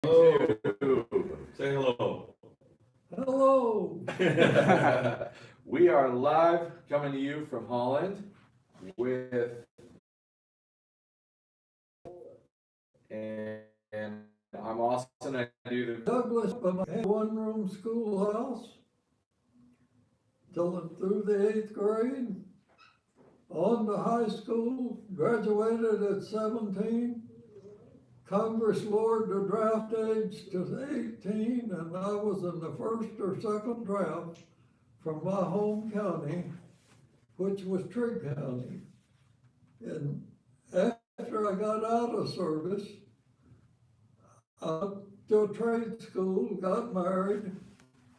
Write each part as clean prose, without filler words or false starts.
Hello. Say hello. Hello. We are live coming to you from Holland with and I'm Austin. I do the Douglas, but I had one-room schoolhouse through the 8th grade, on to high school, graduated at 17. Congress lowered the draft age to 18, and I was in the first or second draft from my home county, which was Trigg County. And after I got out of service, I went to a trade school, got married,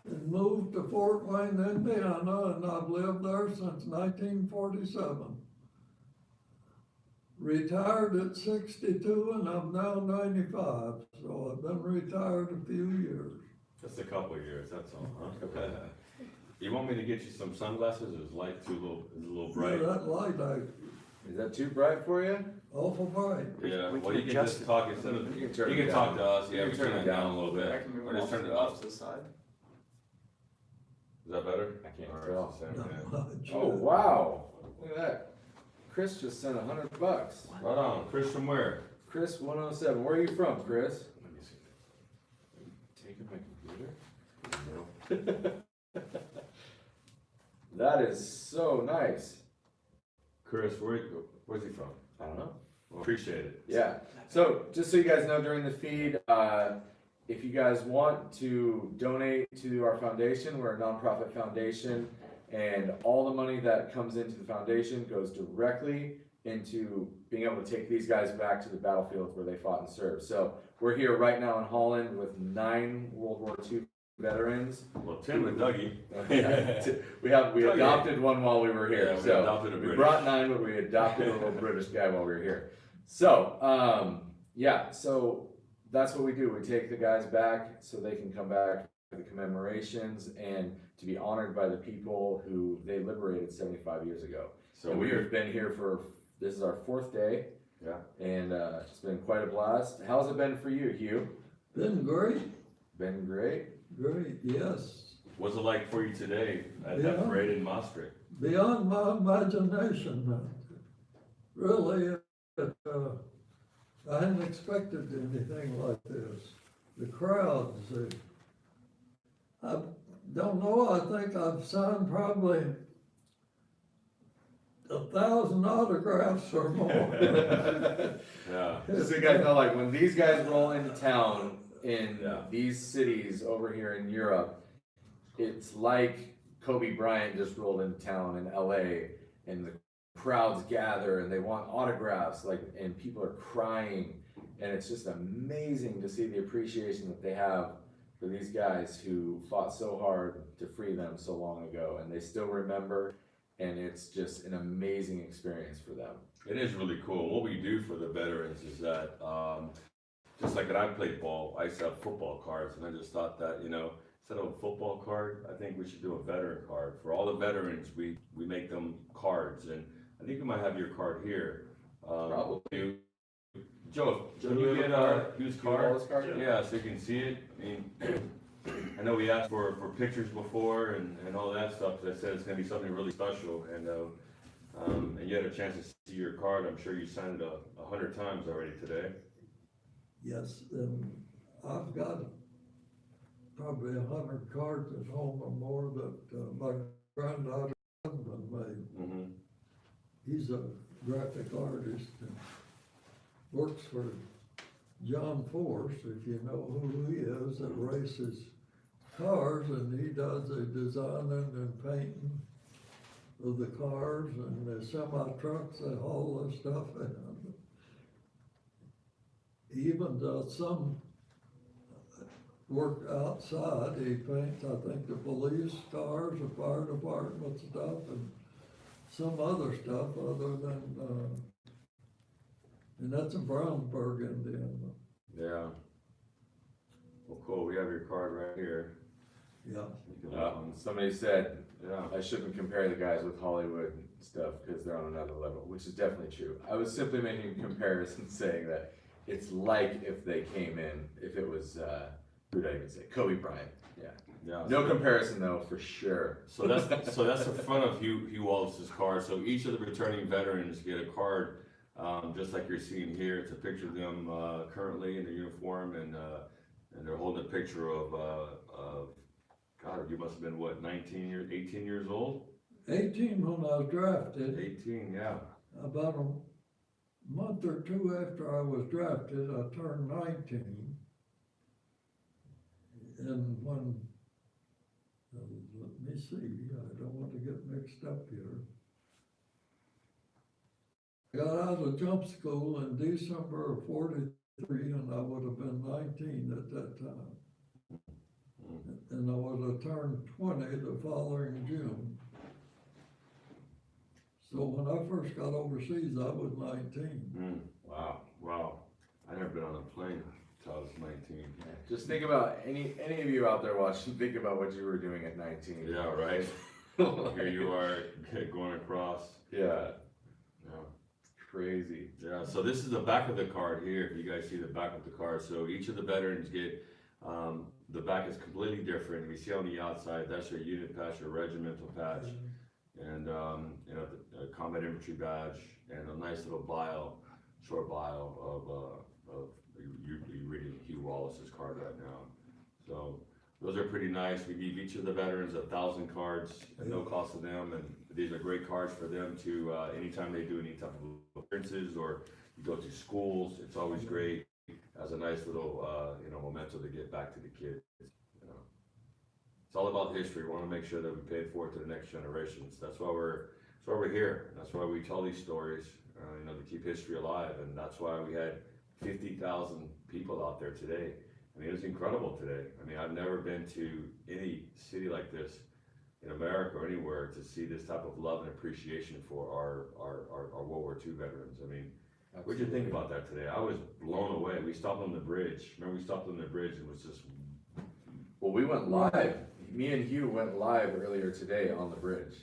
and moved to Fort Wayne, Indiana, and I've lived there since 1947. Retired at 62, and I'm now 95, so I've been retired a few years. Just a couple of years, that's all, huh? You want me to get you some sunglasses? Is light too a little bright? Yeah, that light, Is that too bright for you? awful bright. Yeah, We well, can you can adjust just it. talk instead of, You you can turn can it talk down. to us, yeah, You we can turn it down a little bit. I can move Or it just turn it off up. to the side. Is that better? I can't Or tell. it's the same, Not yeah. much. Oh, wow, look at that. Chris just sent $100. Right on, Chris from where? Chris 107, where are you from, Chris? Let me see. Taking my computer? No. That is so nice. Chris, where's he from? I don't know. Well, appreciate it. Yeah, so just so you guys know, during the feed, if you guys want to donate to our foundation, we're a nonprofit foundation, and all the money that comes into the foundation goes directly into being able to take these guys back to the battlefields where they fought and served. So we're here right now in Holland with 9 World War II veterans. Well, Tim and Dougie. We adopted one while we were here. Yeah, we so adopted a we British. brought 9, but we adopted a little British guy while we were here. So yeah, so that's what we do. We take the guys back so they can come back to the commemorations and to be honored by the people who they liberated 75 years ago. So And we have been here this is our 4th day. Yeah. And it's been quite a blast. How's it been for you, Hugh? Been great, Been great. yes. What's it like for you today at Yeah. that parade in Maastricht? Beyond my imagination, really, I hadn't expected anything like this. The crowds, I don't know, I think I've signed probably 1,000 autographs or more. Yeah. Just so you guys know, like when these guys roll into town in Yeah. these cities over here in Europe, it's like Kobe Bryant just rolled into town in LA and the crowds gather and they want autographs, and people are crying, and it's just amazing to see the appreciation that they have for these guys who fought so hard to free them so long ago, and they still remember, and it's just an amazing experience for them. It is really cool. What we do for the veterans is that, just like when I played ball, I used to have football cards, and I just thought that, instead of a football card, I think we should do a veteran card. For all the veterans, we make them cards, and I think we might have your card here. Probably. Joe, Joe, can do you you have get a card? Hugh's Do you have all card? his cards? Yeah, so you can see it. I mean, I know we asked for pictures before and all that stuff, because I said it's gonna be something really special, and you had a chance to see your card. I'm sure you signed it 100 times already today. Yes, and I've got probably 100 cards at home or more that my granddaughter's husband made. Mm-hmm. He's a graphic artist and works for John Force, if you know who he is, that races cars, and he does the designing and painting of the cars and the semi-trucks that haul the stuff in. He even does some work outside. He paints, I think, the police cars, the fire department stuff, and some other stuff other than, and that's in Brownsburg, Indiana. Yeah. Well, cool. We have your card right here. Yeah. You can Somebody said yeah. I shouldn't compare the guys with Hollywood stuff because they're on another level, which is definitely true. I was simply making a comparison saying that it's like if they came in, if it was, who did I even say, Kobe Bryant, yeah. Yeah. No comparison though, for sure. So that's the front of Hugh Wallis's card. So each of the returning veterans get a card, just like you're seeing here. It's a picture of them currently in their uniform, and they're holding a picture of God, you must have been what, 18 years old? 18 when I was drafted. 18, yeah. About a month or two after I was drafted, I turned 19. And when, let me see, I don't want to get mixed up here. I got out of jump school in December of 43, and I would have been 19 at that time. And I would have turned 20 the following June. So when I first got overseas, I was 19. Wow. I never been on a plane until I was 19. Just think about, any of you out there watching, think about what you were doing at 19. Yeah, right. Here you are going across. Yeah. Yeah. Crazy. Yeah, so this is the back of the card here. You guys see the back of the card. So each of the veterans get, the back is completely different. We see on the outside, that's your unit patch, your regimental patch, and you know, the combat infantry badge, and a nice little short bio of you reading Hugh Wallis's card right now. So those are pretty nice. We give each of the veterans 1,000 cards at no cost to them, and these are great cards for them to, anytime they do any type of appearances or you go to schools, it's always great as a nice little, you know, memento to get back to the kids. You know, it's all about history. We want to make sure that we pay it forward to the next generations. That's why we're here. That's why we tell these stories, you know, to keep history alive. And that's why we had 50,000 people out there today. I mean, it was incredible today. I mean, I've never been to any city like this in America or anywhere to see this type of love and appreciation for our World War II veterans. I mean, what did you think about that today? I was blown away. We stopped on the bridge. Remember, we stopped on the bridge and it was just... Well, we went live. Me and Hugh went live earlier today on the bridge.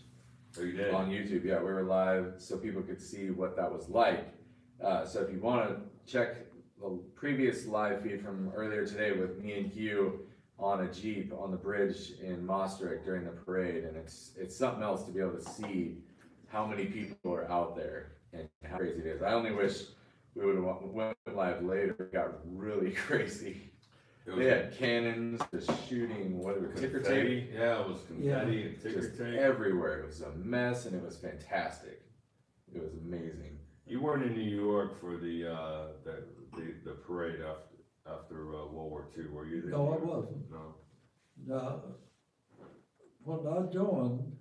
Oh, you did? On YouTube, yeah, we were live so people could see what that was like. So if you want to check the previous live feed from earlier today with me and Hugh on a Jeep on the bridge in Maastricht during the parade, and it's something else to be able to see how many people are out there and how crazy it is. I only wish we would have went live later. It got really crazy. They had cannons, just shooting, ticker tape? Yeah, it was confetti and ticker Just tape. everywhere. It was a mess, and it was fantastic. It was amazing. You weren't in New York for the parade after World War II, were you? No, I wasn't. No. Now, when I joined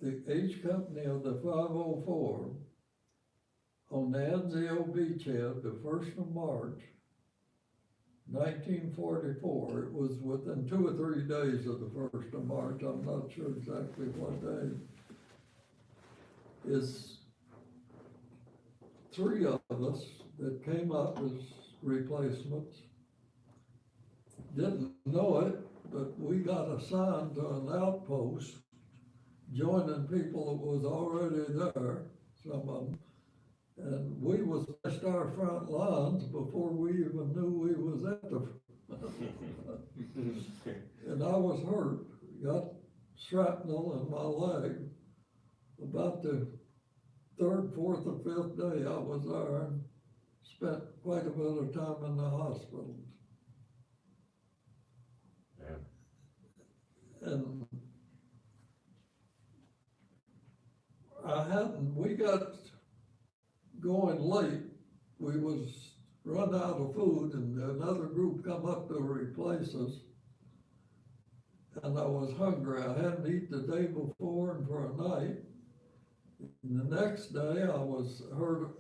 the H Company of the 504 on the NZO beachhead, the 1st of March, 1944, it was within 2 or 3 days of the 1st of March, I'm not sure exactly what day, is 3 of us that came up as replacements. Didn't know it, but we got assigned to an outpost, joining people that was already there, some of them. And we was past our front lines before we even knew we was at the and I was hurt, got shrapnel in my leg. About the 3rd, 4th, or 5th day I was there and spent quite a bit of time in the hospital. Yeah. And we got going late. We was run out of food, and another group come up to replace us. And I was hungry. I hadn't eaten the day before and for a night. And the next day I was hurt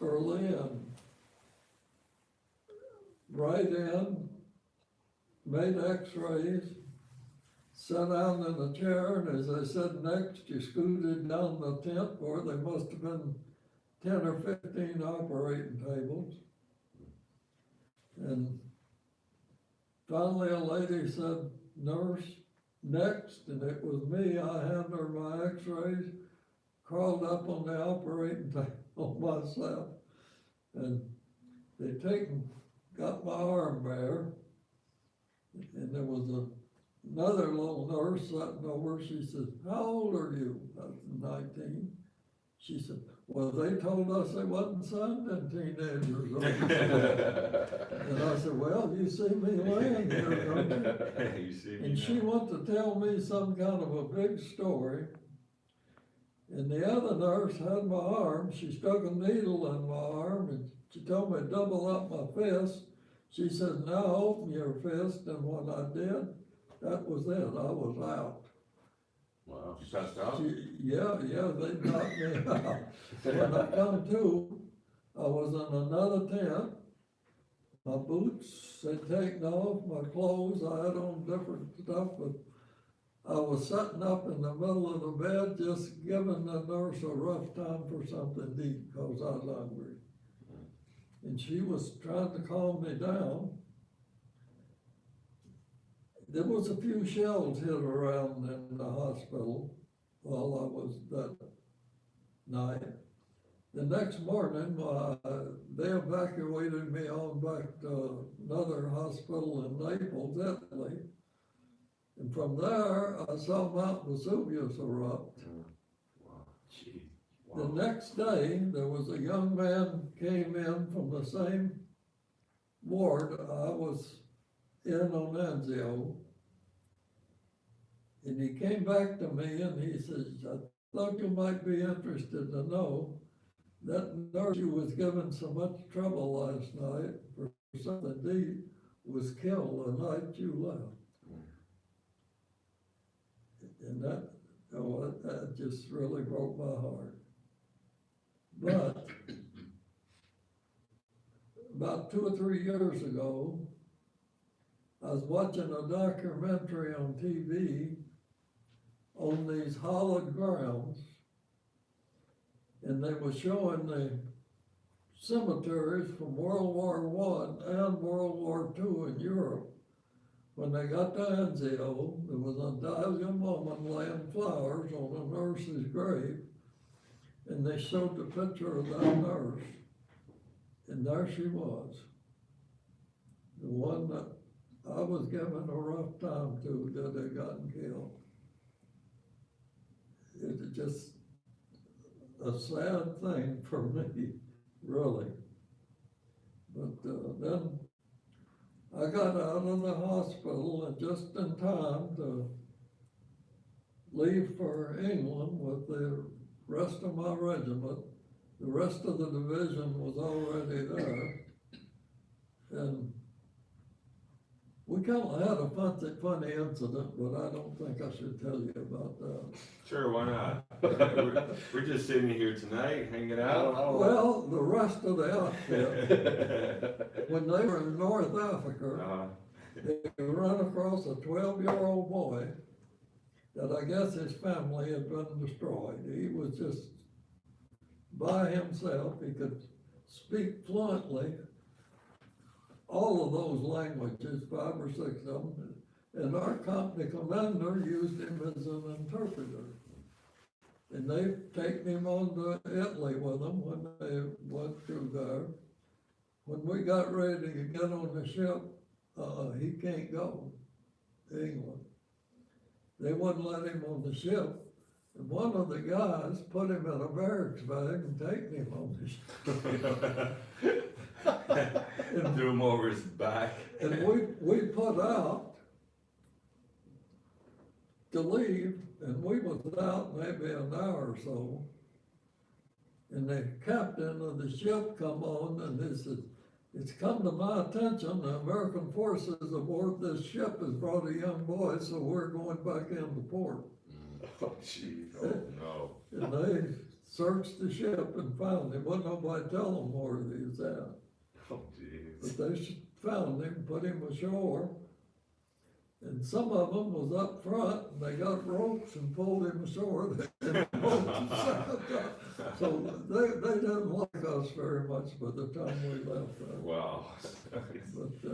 early and right in, made x-rays, sat down in a chair, and as I said next, you scooted down the tent where there must have been 10 or 15 operating tables. And finally a lady said, "Nurse, next," and it was me. I handed her my x-rays, crawled up on the operating on myself. And they got my arm there, and there was another little nurse sitting over. She said, "How old are you?" I was 19. She said, "Well, they told us they wasn't sending teenagers over." And I said, "Well, you see me laying here, don't you?" You see me And she now. wanted to tell me some kind of a big story. And the other nurse had my arm. She stuck a needle in my arm, and she told me to double up my fist. She said, "Now open your fist." And when I did, that was it. I was out. Wow, you passed out? Yeah, they knocked me out. When I come to, I was in another tent. My boots had taken off, my clothes, I had on different stuff, but I was sitting up in the middle of the bed, just giving the nurse a rough time for something to eat, because I was hungry. And she was trying to calm me down. There was a few shells hit around in the hospital while I was that night. The next morning, they evacuated me on back to another hospital in Naples, Italy. And from there, I saw Mount Vesuvius erupt. Wow, gee. The Wow. next day, there was a young man came in from the same ward I was in on Anzio. And he came back to me and he says, "I thought you might be interested to know that nurse you was given so much trouble last night for something to eat was killed the night you left." And that just really broke my heart. But about 2 or 3 years ago, I was watching a documentary on TV on these hallowed grounds, and they were showing the cemeteries from World War I and World War II in Europe. When they got to Anzio, there was an Italian woman laying flowers on a nurse's grave, and they showed the picture of that nurse, and there she was, the one that I was giving a rough time to that had gotten killed. It's just a sad thing for me, really. But then I got out of the hospital and just in time to leave for England with the rest of my regiment. The rest of the division was already there. And we kind of had a funny incident, but I don't think I should tell you about that. Sure, why not? We're just sitting here tonight, hanging out. Well, the rest of the outfit, when they were in North Africa, they ran across a 12-year-old boy that I guess his family had been destroyed. He was just by himself. He could speak fluently all of those languages, 5 or 6 of them, and our company commander used him as an interpreter. And they taken him on to Italy with them when they went through there. When we got ready to get on the ship, he can't go to England. They wouldn't let him on the ship. And one of the guys put him in a barracks bag and taken him on the ship. And threw him over his back. And we put out to leave, and we was out maybe an hour or so. And the captain of the ship come on and he said, "It's come to my attention, the American forces aboard this ship has brought a young boy, so we're going back into port." Oh, geez, oh no. And they searched the ship and found him. Wouldn't nobody tell them where he was at. Oh, geez. But they found him, put him ashore. And some of them was up front, and they got ropes and pulled him ashore. So they didn't like us very much by the time we left there. Wow. But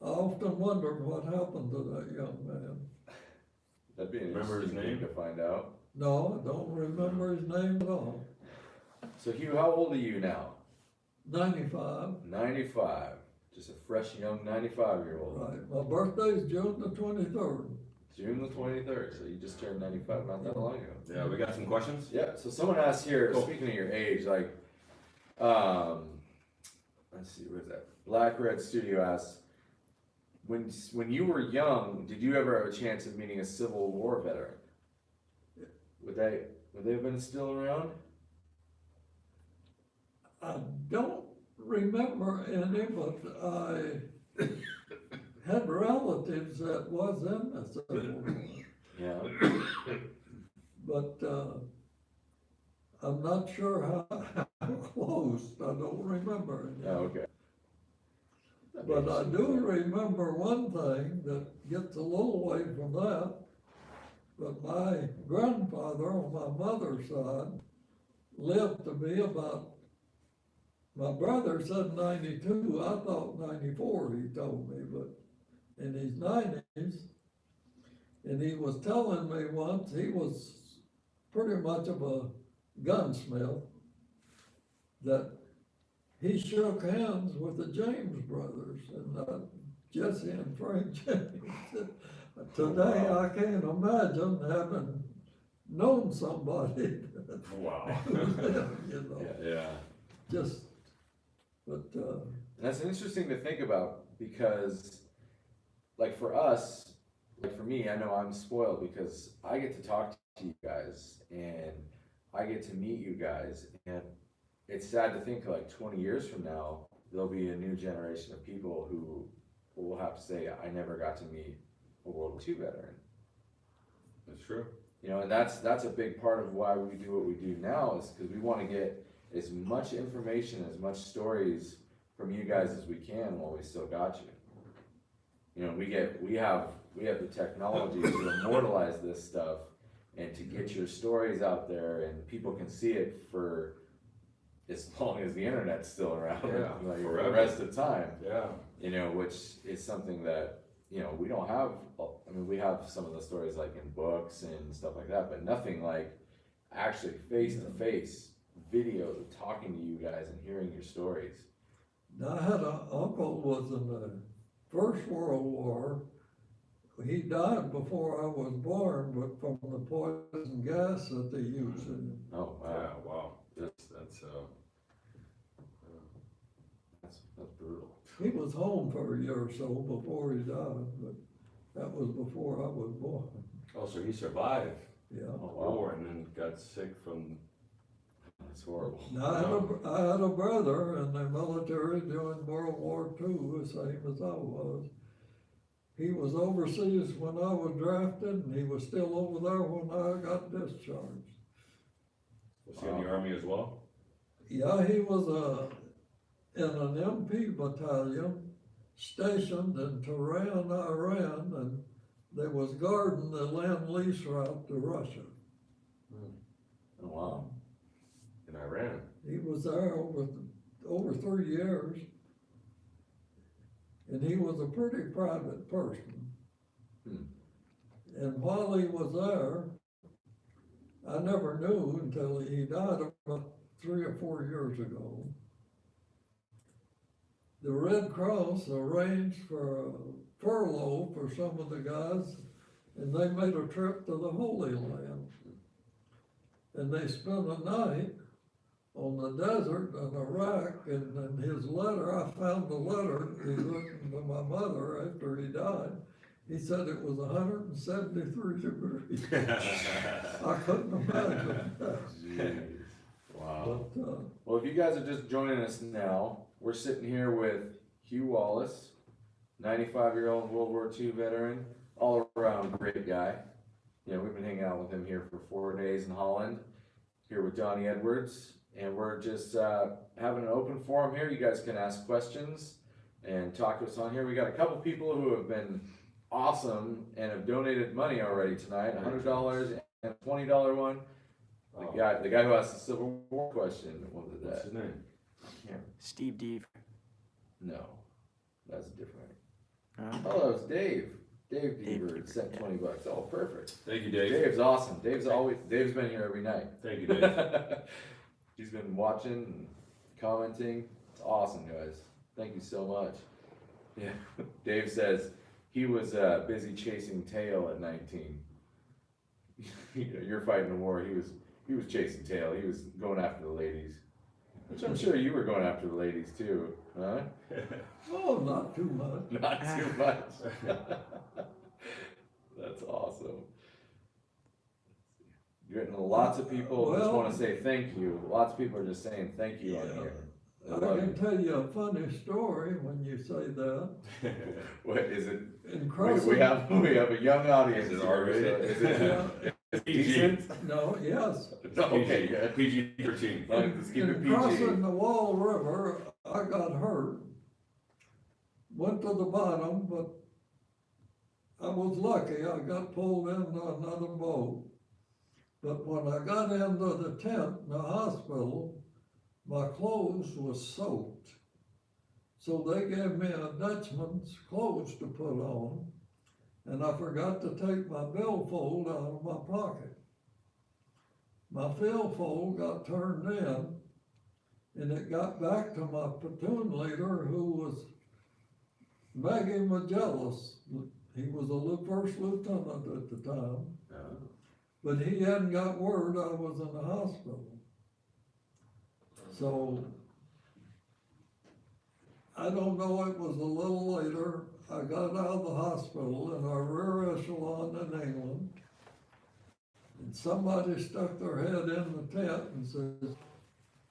I often wondered what happened to that young man. That'd be an Remember his interesting name? thing to find out. No, I don't remember his name at all. So Hugh, how old are you now? 95. 95. Just a fresh young 95-year-old. Right. My birthday's June the 23rd. June the 23rd, so you just turned 95 not that long ago. Yeah, we got some questions? Yeah, so someone asked here, Cool. speaking of your age, like, let's see, what is that? Black Red Studio asks, when you were young, did you ever have a chance of meeting a Civil War veteran? Would they have been still around? I don't remember any, but I had relatives that was in the Civil War. Yeah. But I'm not sure how close. I don't remember any. Oh, okay. But I do remember one thing that gets a little away from that. But my grandfather on my mother's side lived to be about, my brother said 92, I thought 94, he told me, but in his 90s. And he was telling me once, he was pretty much of a gunsmith, that he shook hands with the James brothers, and Jesse and Frank James. Today, I can't imagine having known somebody. Wow. You know, Yeah. just, but, That's interesting to think about because, like for us, like for me, I know I'm spoiled because I get to talk to you guys and I get to meet you guys, and it's sad to think like 20 years from now, there'll be a new generation of people who will have to say, I never got to meet a World War II veteran. That's true. You know, and that's a big part of why we do what we do now, is because we want to get as much information, as much stories from you guys as we can while we still got you. You know, we have the technology to immortalize this stuff and to get your stories out there, and people can see it for as long as the internet's still around, Yeah, like forever. the rest of the time. Yeah. You know, which is something that, you know, we don't have. I mean, we have some of the stories like in books and stuff like that, but nothing like actually face-to-face video talking to you guys and hearing your stories. I had an uncle was in the First World War. He died before I was born, but from the poison gas that they used. Oh, Yeah, wow. wow. That's brutal. He was home for a year or so before he died, but that was before I was born. oh, so he survived Yeah. Oh, the wow. war and then got sick from, That's horrible. Now, I had a brother in the military during World War II, the same as I was. He was overseas when I was drafted, and he was still over there when I got discharged. was he in the army as well? Yeah, he was in an MP battalion stationed in Tehran, Iran, and they was guarding the Land-Lease route to Russia. Oh, wow. In Iran. He was there over 3 years. And he was a pretty private person. And while he was there, I never knew until he died about 3 or 4 years ago. The Red Cross arranged for a furlough for some of the guys, and they made a trip to the Holy Land. And they spent a night on the desert in Iraq, and in his letter, I found the letter he written to my mother after he died. He said it was 173 degrees. I couldn't imagine that. Jeez. Wow. But, Well, if you guys are just joining us now, we're sitting here with Hugh Wallis, 95-year-old World War II veteran, all around great guy. You know, we've been hanging out with him here for 4 days in Holland, here with Donnie Edwards, and we're just having an open forum here. You guys can ask questions and talk to us on here. We got a couple people who have been awesome and have donated money already tonight, $100 and a $20 one. The guy who asked the Civil War question, what was What's that? his name? I can't. Steve Deaver. No, that's different. Uh, Oh, that was Dave. Dave Dave Deaver Deaver, sent yeah. $20. Oh, perfect. Thank you, Dave. Dave's awesome. Dave's been here every night. Thank you, Dave. She's been watching and commenting. It's awesome, guys. Thank you so much. Yeah, Dave says he was busy chasing tail at 19. You're fighting the war. He was chasing tail. He was going after the ladies, which I'm sure you were going after the ladies too, huh? Oh, not too much. Not too much. That's awesome. You're getting lots of people just want to say thank you. Lots of people are just saying thank you on here. I can tell you a funny story when you say that. What is it? In crossing, We have a young audience. Is it here, R-rated? so is it decent? no, yes. Okay, good. PG-13. Let's keep it In PG. crossing the Wall River, I got hurt. Went to the bottom, but I was lucky. I got pulled into another boat. But when I got into the tent in the hospital, my clothes was soaked. So they gave me a Dutchman's clothes to put on, and I forgot to take my billfold out of my pocket. My billfold got turned in, and it got back to my platoon leader, who was Maggie Magellas. He was a first lieutenant at the time, but he hadn't got word I was in the hospital. So, I don't know, it was a little later, I got out of the hospital in our rear echelon in England, and somebody stuck their head in the tent and says,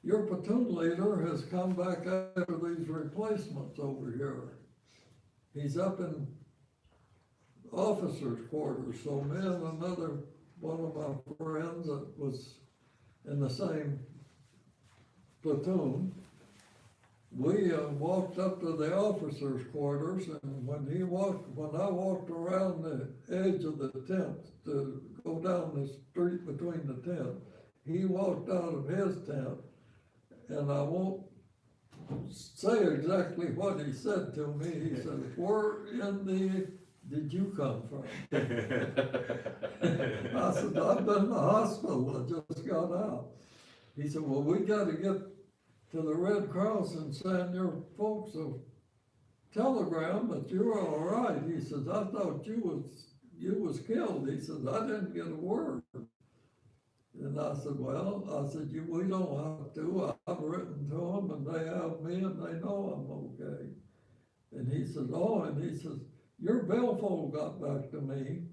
your platoon leader has come back after these replacements over here. He's up in officers' quarters. So me and another one of my friends that was in the same platoon, we walked up to the officers' quarters, and when I walked around the edge of the tent to go down the street between the tent, he walked out of his tent, and I won't say exactly what he said to me. He said, where in the did you come from? I said, I've been in the hospital, I just got out. He said, well, we gotta get to the Red Cross and send your folks a telegram that you're all right. He says, I thought you was killed. He says, I didn't get a word. And I said, well, we don't have to. I've written to them and they have me and they know I'm okay. And he says, your billfold got back to me.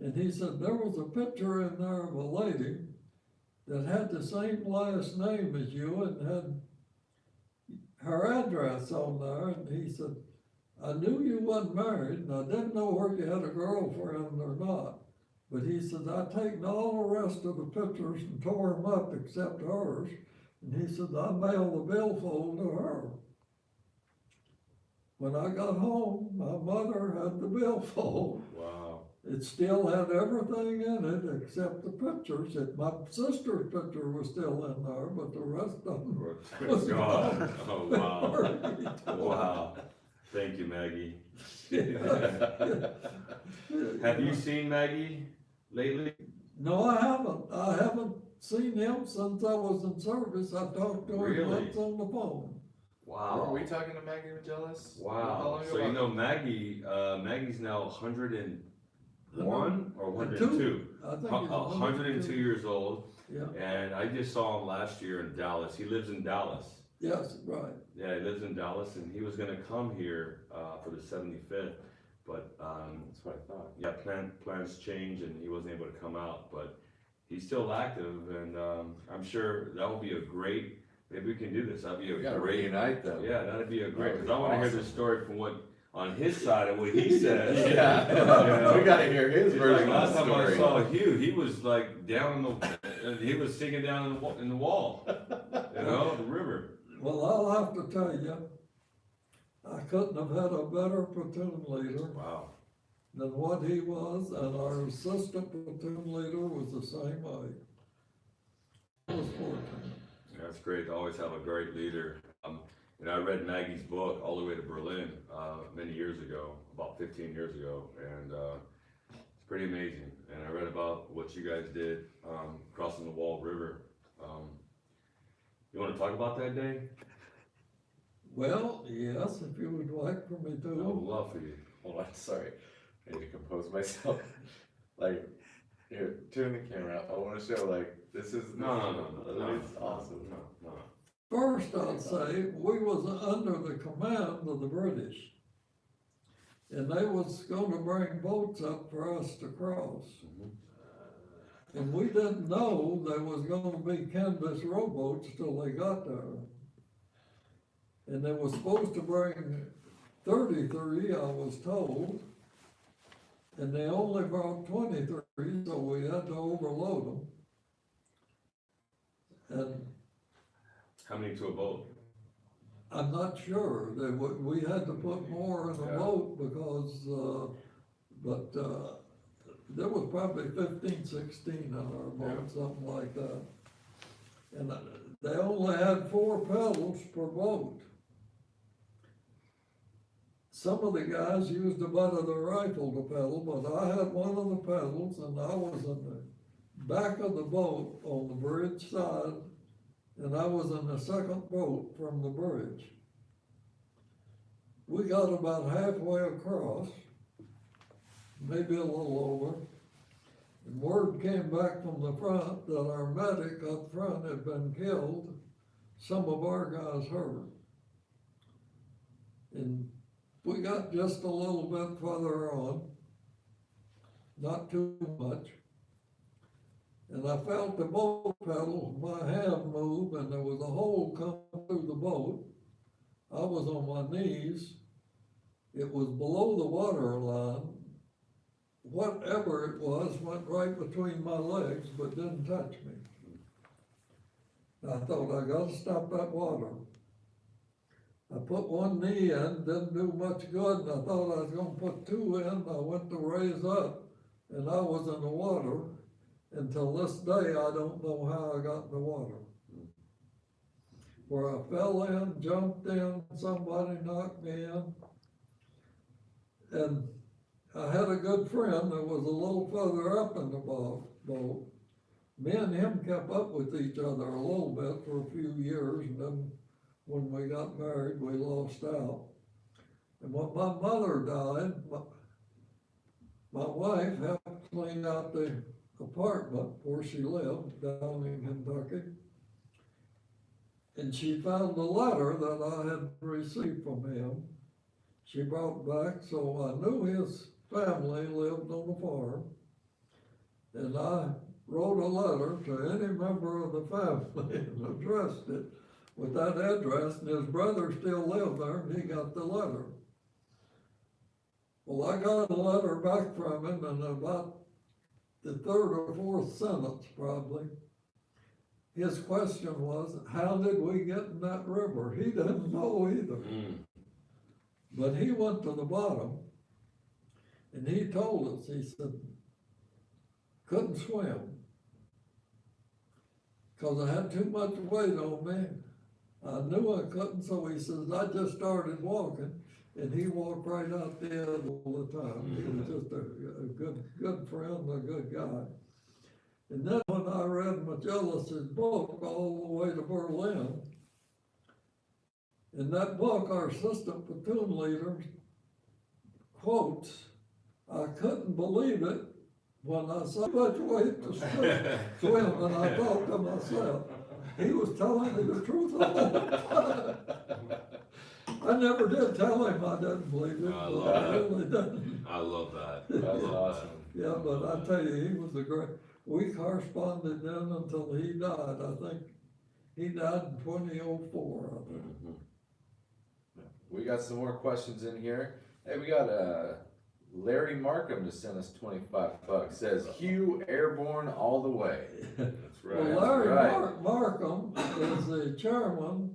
And he said, there was a picture in there of a lady that had the same last name as you and had her address on there. And he said, I knew you wasn't married and I didn't know whether you had a girlfriend or not. But he said, I'd taken all the rest of the pictures and tore them up except hers. And he said, I mailed the billfold to her. When I got home, my mother had the billfold. Wow. It still had everything in it except the pictures. My sister's picture was still in there, but the rest of them was gone. Oh, wow. gone. Wow. Thank you, Maggie. Have you seen Maggie lately? No, I haven't. I haven't seen him since I was in service. I talked to him Really? once on the phone. Were Wow. we talking to Maggie Magellas? How Wow. long ago? So you know Maggie, Maggie's now 101 or 102? I think he's 102 years old. Yeah. And I just saw him last year in Dallas. He lives in Dallas. Yes, right. Yeah, he lives in Dallas, and he was gonna come here for the 75th, but That's what I thought. yeah, plans changed, and he wasn't able to come out. But he's still active, and I'm sure that will be a great. Maybe we can do this. That'd be We a gotta great. reunite them. Yeah, that'd be a great. That'd Because be I want to hear awesome. the story from what on his side of what he said. Yeah, You know? we gotta hear his Like version of last the time I story. saw Hugh, he was like down in the, he was singing down in the wall, you know, the river. Well, I'll have to tell you, I couldn't have had a better platoon leader Wow. than what he was, and our assistant platoon leader was the same way. I was fortunate. That's great to always have a great leader. You know, I read Maggie's book all the way to Berlin many years ago, about 15 years ago, and it's pretty amazing. And I read about what you guys did crossing the Wall River. You wanna talk about that day? Well, yes, if you would like for me I would to. love for you. Hold on, sorry. I need to compose myself. Like, here, turn the camera. I wanna show, like, this is. No. It's awesome. No. First, I'd say, we was under the command of the British. And they was gonna bring boats up for us to cross. And we didn't know there was gonna be canvas rowboats till they got there. And they were supposed to bring 33, I was told. And they only brought 23, so we had to overload them. And How many to a boat? I'm not sure, we had to put more in the Yeah. boat because, there was probably 15, 16 in our boat, something like that. And they only had 4 pedals per boat. Some of the guys used the butt of the rifle to pedal, but I had one of the pedals and I was in the back of the boat on the bridge side, and I was in the second boat from the bridge. We got about halfway across, maybe a little over, and word came back from the front that our medic up front had been killed, some of our guys hurt. And we got just a little bit further on, not too much. And I felt the boat pedal, my hand move, and there was a hole coming through the boat. I was on my knees. It was below the water line. Whatever it was went right between my legs, but didn't touch me. I thought, I gotta stop that water. I put one knee in, didn't do much good, and I thought I was gonna put 2 in. I went to raise up, and I was in the water. Until this day, I don't know how I got in the water. Where I fell in, jumped in, somebody knocked me in. And I had a good friend that was a little further up in the boat. Me and him kept up with each other a little bit for a few years, and then when we got married, we lost out. And when my mother died, my wife helped clean out the apartment where she lived down in Kentucky. And she found a letter that I had received from him. She brought back, so I knew his family lived on the farm. And I wrote a letter to any member of the family and addressed it with that address, and his brother still lived there, and he got the letter. Well, I got a letter back from him, and about the 3rd or 4th sentence probably, his question was, how did we get in that river? He didn't know either. But he went to the bottom, and he told us, he said, couldn't swim, because I had too much weight on me. I knew I couldn't, so he says, I just started walking, and he walked right out there all the time. He was just a good friend, a good guy. And then when I read Magellas's book all the way to Berlin, in that book, our assistant platoon leader quotes, I couldn't believe it when I saw much weight to swim, and I thought to myself, he was telling me the truth all the time. I never did tell him I didn't believe it, I but love I that. really didn't. I love that. That's awesome. Yeah, but I tell you, he was a great, we corresponded then until he died. I think he died in 2004, I think. We got some more questions in here. Hey, we got Larry Markham just sent us $25. Says Hugh Airborne all the way. That's right. Well, Larry right. Markham is the chairman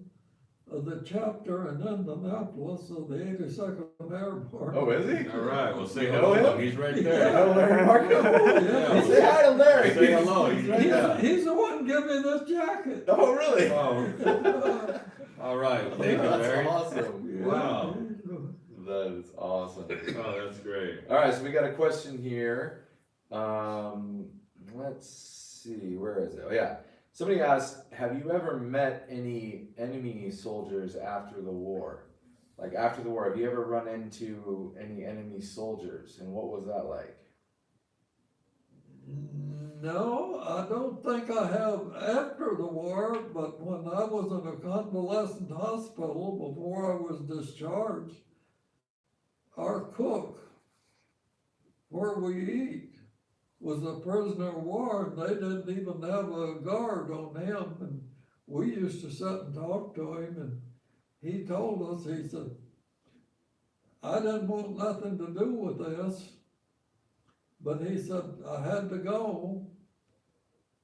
of the chapter in Indianapolis of the 82nd Airborne. Oh, is he? All right, well, say You hello know to him? him, he's right You there. know Larry Markham? Yeah. Say hi to Larry. Say hello, he's right there. He's the one giving me this jacket. Oh, really? Oh, all right, thank you, That's Larry. awesome. Wow. That is awesome. Oh, that's great. All right, so we got a question here. Let's see, where is it? Oh, yeah. Somebody asked, have you ever met any enemy soldiers after the war? Like after the war, have you ever run into any enemy soldiers, and what was that like? No, I don't think I have after the war, but when I was in a convalescent hospital before I was discharged, our cook, where we eat, was a prisoner of war, and they didn't even have a guard on him, and we used to sit and talk to him, and he told us, he said, I didn't want nothing to do with this, but he said, I had to go,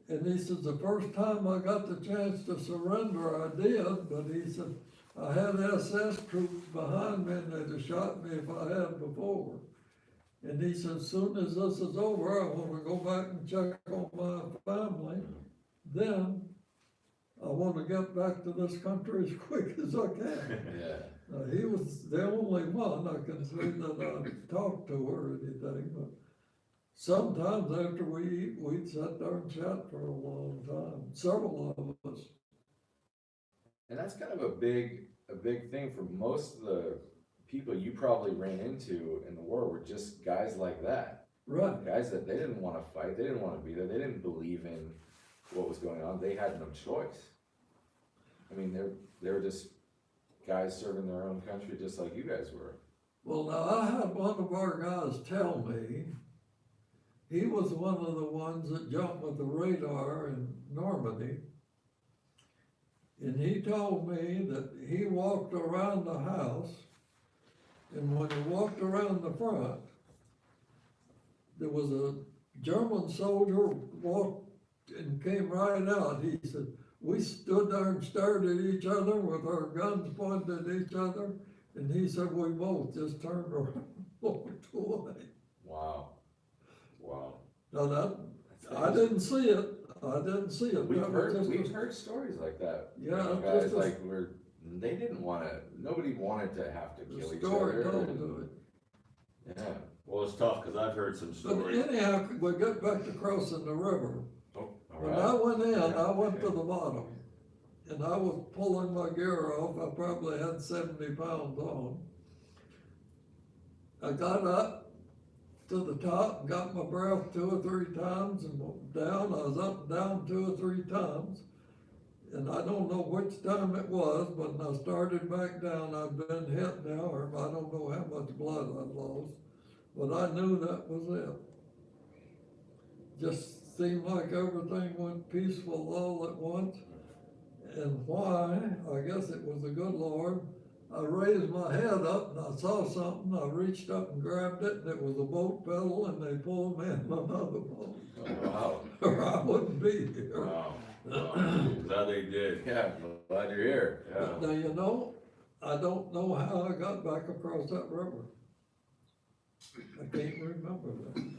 and he said, the first time I got the chance to surrender, I did, but he said, I had SS troops behind me, and they'd have shot me if I had before. And he said, as soon as this is over, I want to go back and check on my family. Then I want to get back to this country as quick as I can. Yeah. He was the only one I can say that I talked to or anything, but sometimes after we eat, we'd sit there and chat for a long time, several of us. And that's kind of a big thing for most of the people you probably ran into in the war were just guys like that. Right. Guys that they didn't want to fight, they didn't want to be there, they didn't believe in what was going on, they had no choice. I mean, they were just guys serving their own country just like you guys were. Well, now I had one of our guys tell me, he was one of the ones that jumped with the radar in Normandy. And he told me that he walked around the house, and when he walked around the front, there was a German soldier walked and came right out. He said, we stood there and stared at each other with our guns pointed at each other, and he said, we both just turned around and walked away. Wow. Wow. Now that, I didn't see it. I didn't see it. We've heard stories like that. Yeah, You know, guys just like they didn't want to. Nobody wanted to have to kill each story other. told to it. Yeah. Well, it's tough, cause I've heard some But stories. anyhow, we got back to crossing the river. Oh, all When right. I went in, I went to the bottom, and I was pulling my gear off. I probably had 70 pounds on. I got up to the top, and got my breath 2 or 3 times, and down. I was up and down 2 or 3 times. And I don't know which time it was, but when I started back down, I'd been hit now, or I don't know how much blood I'd lost, but I knew that was it. Just seemed like everything went peaceful all at once. And why? I guess it was the good Lord. I raised my head up and I saw something. I reached up and grabbed it, and it was a boat pedal, and they pulled me in another boat. Oh, wow. Or I wouldn't be here. Wow. That they did. Yeah, glad you're here. Yeah. Now, you know, I don't know how I got back across that river. I can't remember that.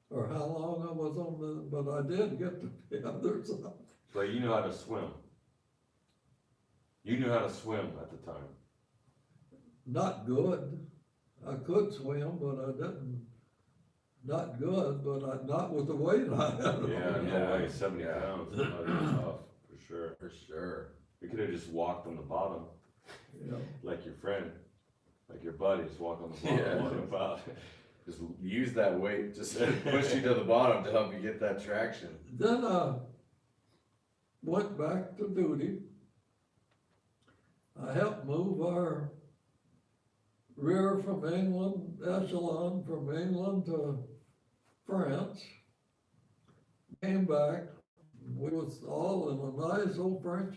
Or how long I was on but I did get to the other side. So you know how to swim. You knew how to swim at the time. Not good. I could swim, but I didn't. Not good, but not with the weight I had. Yeah, Yeah. no way, 70 pounds, that was tough, for sure. For sure. We could have just walked on the bottom, You know. like your friend, like your buddy, just walk on the bottom, Yeah. walk on the bottom. Just use that weight, just push you to the bottom to help you get that traction. Then I went back to duty. I helped move our rear from England, echelon from England to France. Came back, we was all in a nice old French,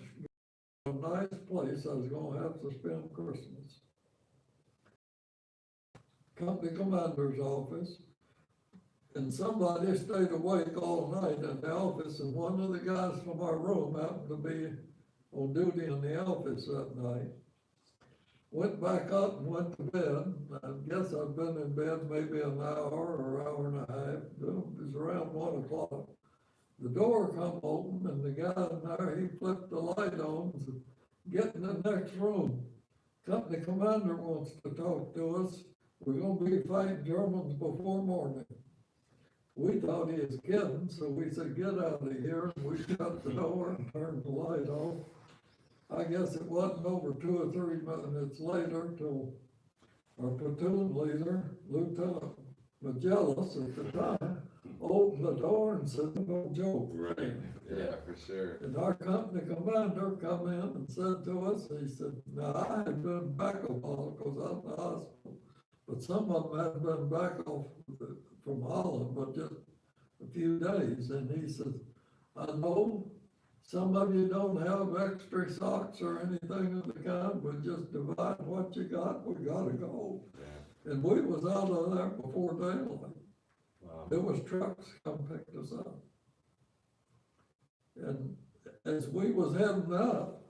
a nice place I was gonna have to spend Christmas. Company commander's office, and somebody stayed awake all night in the office, and one of the guys from our room happened to be on duty in the office that night. Went back up and went to bed. I guess I'd been in bed maybe an hour or hour and a half. It was around 1 o'clock. The door come open, and the guy in there, he flipped the light on and said, get in the next room. Company commander wants to talk to us. We're gonna be fighting Germans before morning. we thought he was kidding, so we said, get out of here, and we shut the door and turned the light off. I guess it wasn't over 2 or 3 minutes later till our platoon leader, Lieutenant Magellan at the time, opened the door and said, no joke. Right. Yeah, for sure. And our company commander come in and said to us, he said, now I had been back a while because I'm in the hospital, but some of them had been back off from Holland, but just a few days. And he said, I know some of you don't have extra socks or anything of the kind, but just divide what you got, we gotta go. Yeah. And we was out of there before daylight. Wow. There was trucks come pick us up. And as we was heading up,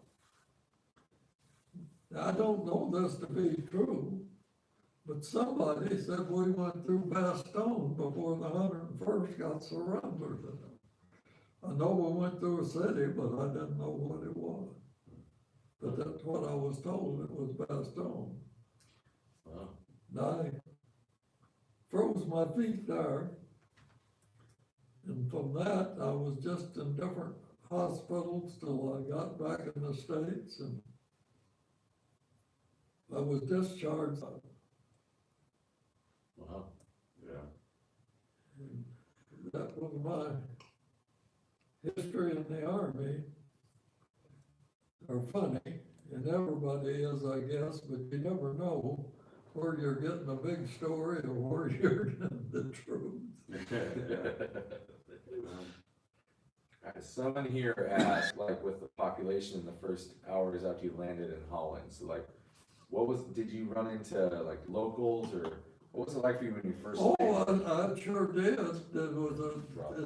I don't know this to be true, but somebody said we went through Bastogne before the 101st got surrendered. I know we went through a city, but I didn't know what it was. But that's what I was told, it was Bastogne. Wow. And I froze my feet there. And from that, I was just in different hospitals till I got back in the States, and I was discharged. Wow. Yeah. And that was my history in the Army. Are funny, and everybody is, I guess, but you never know where you're getting a big story or where you're getting the truth. Someone here asked, like, with the population in the first hours after you landed in Holland, so like, did you run into like locals, or what was it like for you when you first? Oh, I sure did. There was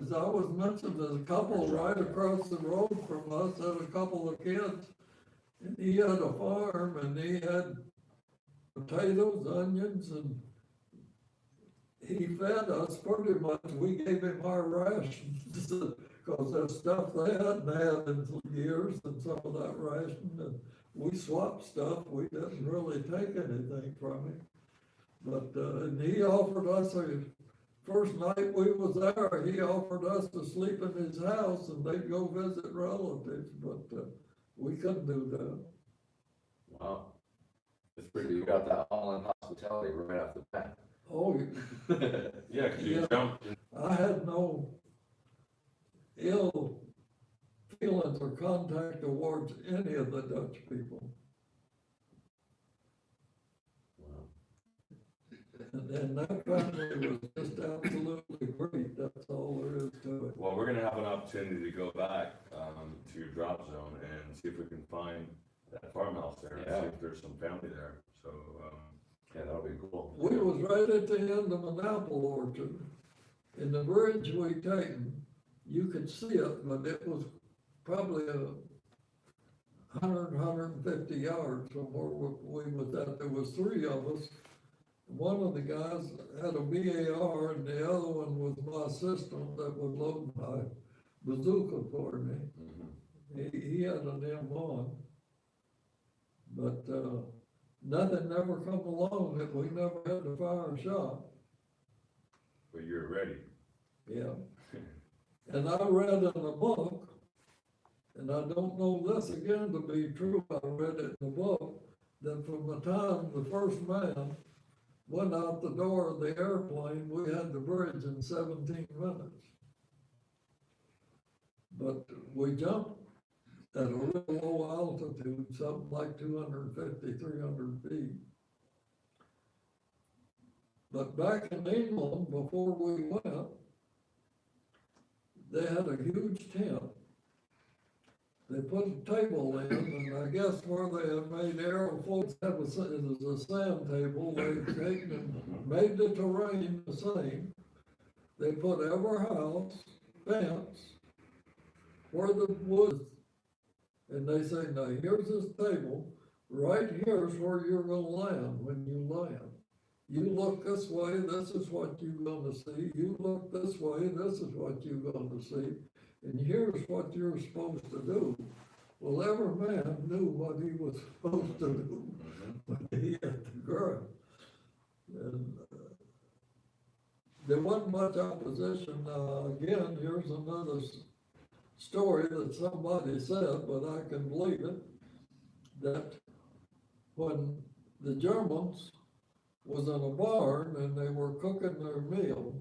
as I was mentioned, there's a couple right across the road from us, had a couple of kids. And he had a farm and he had potatoes, onions, and he fed us pretty much. We gave him our rations because there's stuff they hadn't had in years, and some of that ration, and we swapped stuff. We didn't really take anything from him. But, and he offered us first night we was there, he offered us to sleep in his house and they'd go visit relatives, but, we couldn't do that. Wow. It's pretty, you got that Holland hospitality right off the bat. Oh, Yeah, 'cause you Yeah. jumped. I had no ill feelings or contact towards any of the Dutch people. Wow. And that family was just absolutely great, that's all there is to it. Well, we're gonna have an opportunity to go back, to your drop zone and see if we can find that farmhouse there and Yeah. see if there's some family there, so, Yeah, that'll be cool. We was right at the end of an apple orchard, and the bridge we taken, you could see it, but it was probably 150 yards from where we was at. There was 3 of us. One of the guys had a BAR, and the other one was my assistant that would load my bazooka for me. He had an M1, but, nothing never come along that we never had to fire a shot. but you're ready. Yeah. And I read in the book, and I don't know this again to be true, I read it in the book, that from the time the first man went out the door of the airplane, we had the bridge in 17 minutes. But we jumped at a real low altitude, something like 250, 300 feet. But back in England, before we went, they had a huge tent. They put a table in, and I guess where they had made airfoils, it was a sand table, they'd taken and made the terrain the same. They put every house, fence, where the woods, and they say, now here's this table, right here's where you're gonna land when you land. You look this way, this is what you're gonna see. You look this way, this is what you're gonna see. And here's what you're supposed to do. Well, every man knew what he was supposed to do when he hit the ground. And there wasn't much opposition. Again, here's another story that somebody said, but I can believe it, that when the Germans was in a barn and they were cooking their meal,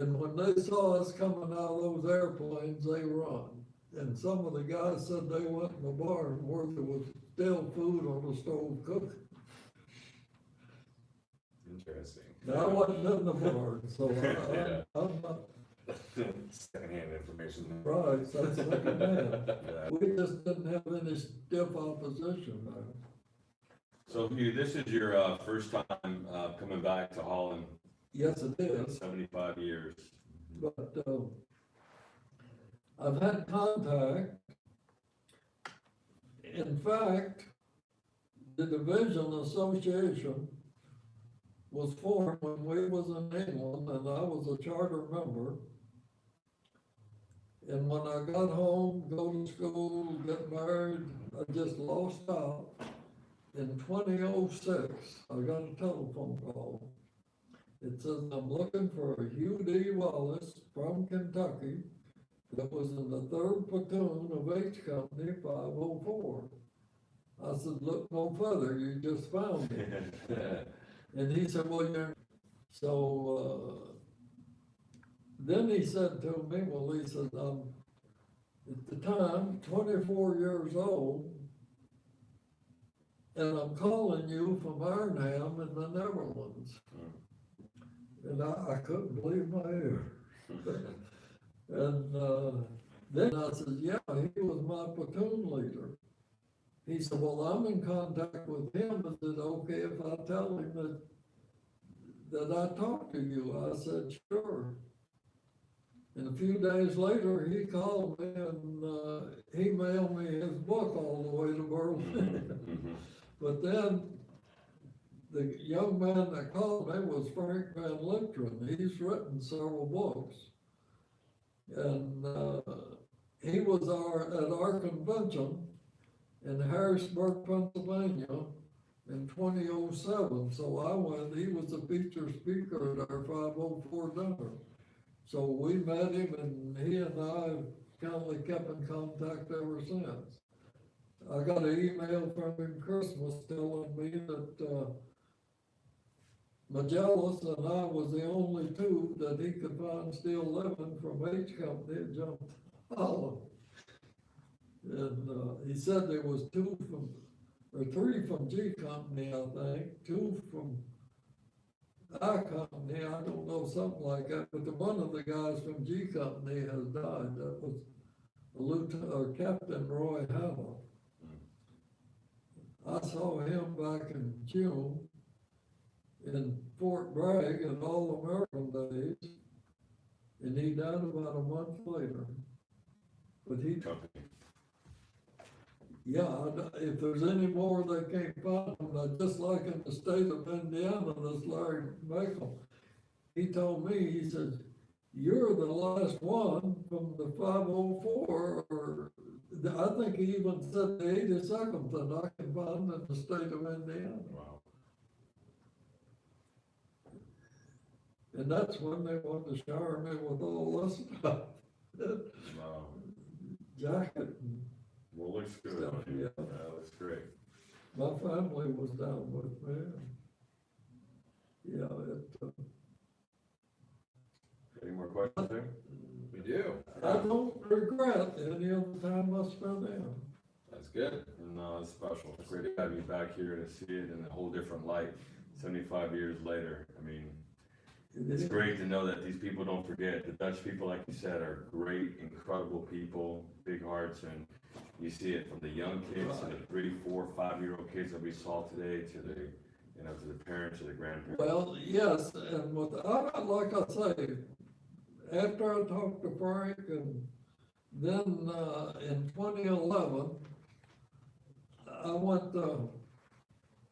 and when they saw us coming out of those airplanes, they run. And some of the guys said they went in the barn where there was still food on the stove cooking. Interesting. Now, I wasn't in the barn, so Yeah. I'm not, Secondhand information. right, that's secondhand. Yeah. We just didn't have any stiff opposition there. So Hugh, this is your, first time, coming back to Holland Yes, it in is, 75 years. but, I've had contact. In fact, the Division Association was formed when we was in England, and I was a charter member. And when I got home, go to school, get married, I just lost out. In 2006, I got a telephone call. It says, I'm looking for a Hugh D. Wallis from Kentucky that was in the 3rd platoon of H Company 504. I said, look no further, you just found me. And he said, well, you're, so, then he said to me, well, he said, I'm, at the time, 24 years old, and I'm calling you from Arnhem in the Netherlands. And I couldn't believe my ears. And, then I said, yeah, he was my platoon leader. He said, well, I'm in contact with him. Is it okay if I tell him that I talked to you? I said, sure. And a few days later, he called me and, he mailed me his book all the way to Berlin. But then, the young man that called me was Frank Van Lichteren. He's written several books. And, he was at our convention in Harrisburg, Pennsylvania in 2007. So I went, he was the feature speaker at our 504 dinner. So we met him and he and I kind of kept in contact ever since. I got an email from him Christmas telling me that, Magellan and I was the only two that he could find still living from H Company and jumped to Holland. And, he said there was 2 from, or 3 from G Company, I think, 2 from I Company, I don't know, something like that, but one of the guys from G Company has died. That was Lieutenant or Captain Roy Hannah. I saw him back in June in Fort Bragg in All American days, and he died about a month later. But he, yeah, if there's any more they can't find them, just like in the state of Indiana, this Larry Michael, he told me, he says, you're the last one from the 504, or I think he even said the 82nd that I can find in the state of Indiana. Wow. And that's when they wanted to shower me with all this stuff. Wow. Jacket and Well, looks good. stuff, yeah. Yeah, looks great. My family was down with me. Yeah, Any more questions there? We do. I don't regret any of the time I spent in. That's good. No, it's special. It's great to have you back here to see it in a whole different light, 75 years later. I mean, it's great to know that these people don't forget. The Dutch people, like you said, are great, incredible people, big hearts, and you see it from the young kids to the 3, 4, 5-year-old kids that we saw today to the, you know, to the parents, to the grandparents. Well, yes, and like I say, after I talked to Frank, and then in 2011, I went to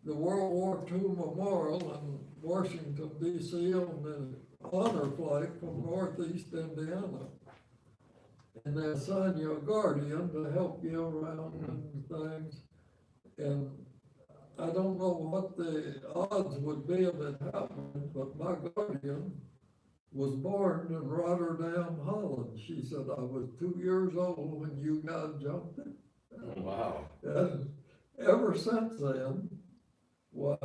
the World War II Memorial in Washington, D.C. on the honor flight from Northeast Indiana. And they assign you a guardian to help you around and things. And I don't know what the odds would be of it happening, but my guardian was born in Rotterdam, Holland. She said I was 2 years old when you guys jumped in. Wow. And ever since then, why,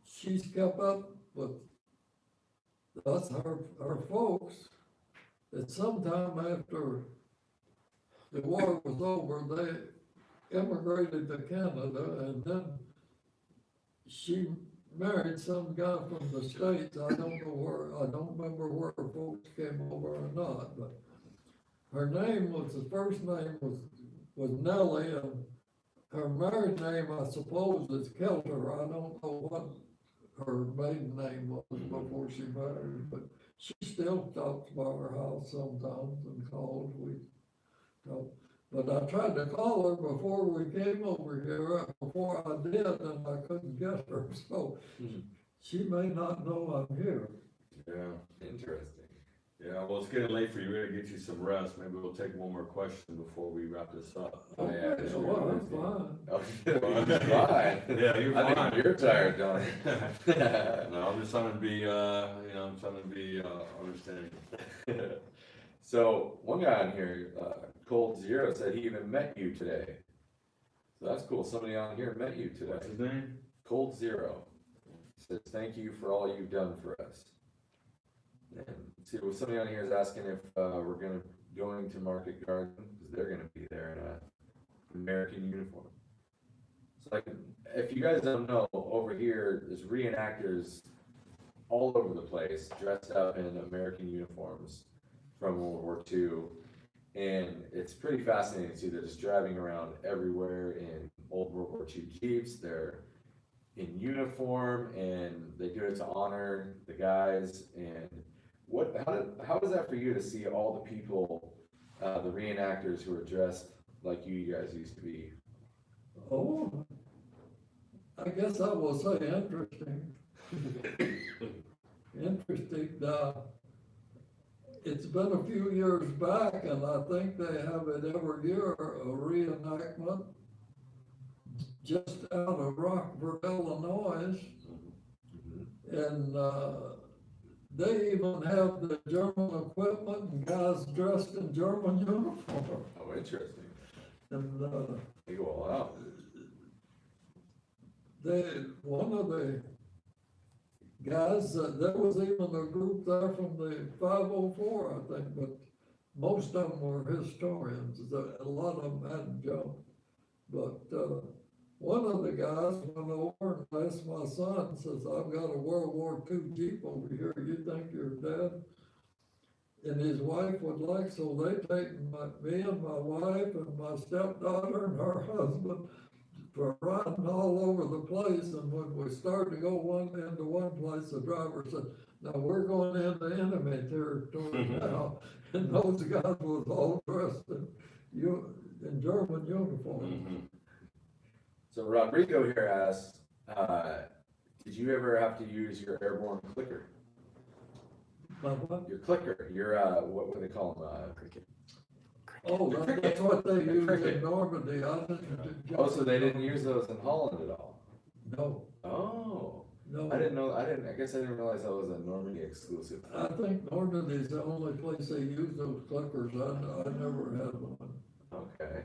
she's kept up with us, her folks, that sometime after the war was over, they immigrated to Canada, and then she married some guy from the States. I don't remember where her folks came over or not, but her name was, the first name was Nellie, and her married name, I suppose, is Kelter. I don't know what her maiden name was before she married, but she still talks about her house sometimes and calls. We talk. But I tried to call her before we came over here, before I did, and I couldn't get her, so she may not know I'm here. Yeah, interesting. Yeah, well, it's getting late for you. We're gonna get you some rest. Maybe we'll take one more question before we wrap this up. Okay, sure. well, I'm fine. Oh, you're fine. Yeah, you're I fine. think you're tired, Johnny. No, I'm just trying to be, I'm trying to be, understanding. So, one guy on here, Cold Zero, said he even met you today. So that's cool, somebody on here met you today. What's his name? Cold Zero says, thank you for all you've done for us. And see, well, somebody on here is asking if we're going to Market Garden, because they're gonna be there in a American uniform. So like, if you guys don't know, over here, there's reenactors all over the place, dressed up in American uniforms from World War II. And it's pretty fascinating to see they're just driving around everywhere in old World War II Jeeps. They're in uniform, and they do it to honor the guys. And how was that for you to see all the people, the reenactors who are dressed like you guys used to be? Oh, I guess I will say interesting. Interesting, it's been a few years back, and I think they have it every year, a reenactment just out of Rockford, Illinois. And they even have the German equipment and guys dressed in German uniform. Oh, interesting. And They go all out. one of the guys, there was even a group there from the 504, I think, but most of them were historians. A lot of them hadn't jumped. But one of the guys went over and asked my son, says, I've got a World War II Jeep over here. You think you're dead? And his wife would like, so they take me and my wife and my stepdaughter and her husband for riding all over the place. And when we started to go into one place, the driver said, now we're going into enemy territory now. And those guys was all dressed in German uniforms. So Rodrigo here asks, did you ever have to use your airborne clicker? Your clicker, your, what would they call them? Cricket. Oh, that's what they used in Normandy. Oh, so they didn't use those in Holland at all? No. Oh. No. I guess I didn't realize that was a Normandy exclusive. I think Normandy's the only place they use those clickers. I never had one. Okay.